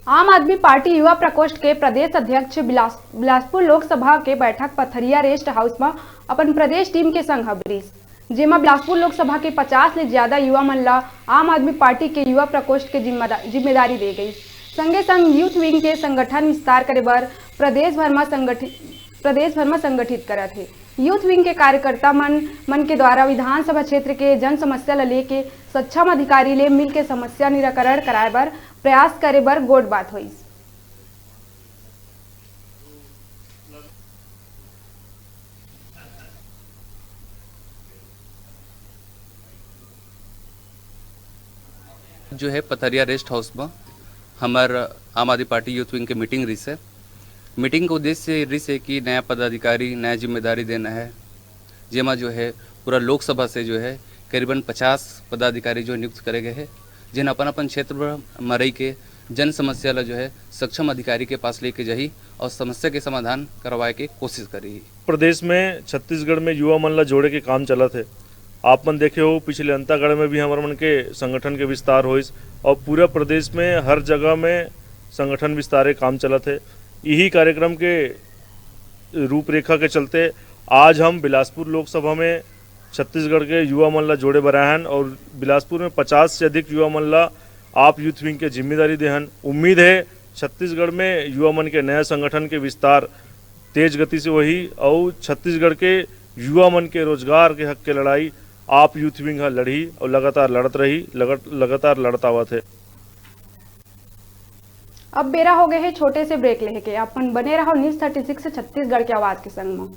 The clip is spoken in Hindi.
आम आदमी पार्टी युवा प्रकोष्ठ के प्रदेश अध्यक्ष बिलासपुर लोकसभा के बैठक पथरिया रेस्ट हाउस में अपन प्रदेश टीम के संग हबरीस, जेमा बिलासपुर लोकसभा के 50 ले ज्यादा युवा मन ला आम आदमी पार्टी के युवा प्रकोष्ठ के जिम्मेदारी दे गई। संगे संग यूथ विंग के संगठन विस्तार करे बर प्रदेश भर में संगठित करत है। यूथ विंग के कार्यकर्ता मन के द्वारा विधानसभा क्षेत्र के जन समस्या ले के सक्षम अधिकारी ले मिल के समस्या निराकरण कराए बर प्रयास करे बर गोट बात हुई। जो है पथरिया रेस्ट हाउस में हमार आम आदमी पार्टी यूथ विंग के मीटिंग रही है। मीटिंग का उद्देश्य रही है कि नया पदाधिकारी नया जिम्मेदारी देना है, जेमा जो है पूरा लोकसभा से जो है करीबन 50 पदाधिकारी जो नियुक्त करे गए हैं, जिन अपन अपन क्षेत्र में रही के जन समस्या ला जो है सक्षम अधिकारी के पास लेके जाही और समस्या के समाधान करवाए के कोशिश करी। प्रदेश में छत्तीसगढ़ में युवा मन ला जोड़े के काम चला थे। आप मन देखे हो पिछले अंतागढ़ में भी हमारे मन के संगठन के विस्तार होइस और पूरा प्रदेश में हर जगह में संगठन विस्तार काम चला थे। यही कार्यक्रम के रूपरेखा के चलते आज हम बिलासपुर लोकसभा में छत्तीसगढ़ के युवा मन ला जोड़े बराहन और बिलासपुर में 50 से अधिक युवा मन ला आप यूथ विंग के जिम्मेदारी देहन। उम्मीद है छत्तीसगढ़ में युवा मन के नया संगठन के विस्तार तेज गति से वही और छत्तीसगढ़ के युवा मन के रोजगार के हक के लड़ाई आप यूथ विंग लड़ी और लगातार लड़त रही, लगातार लड़ता हुआ थे। अब बेरा हो गए है छोटे से ब्रेक लेके, अपन बने रहो न्यूज़ 36 छत्तीसगढ़ की आवाज के संग में।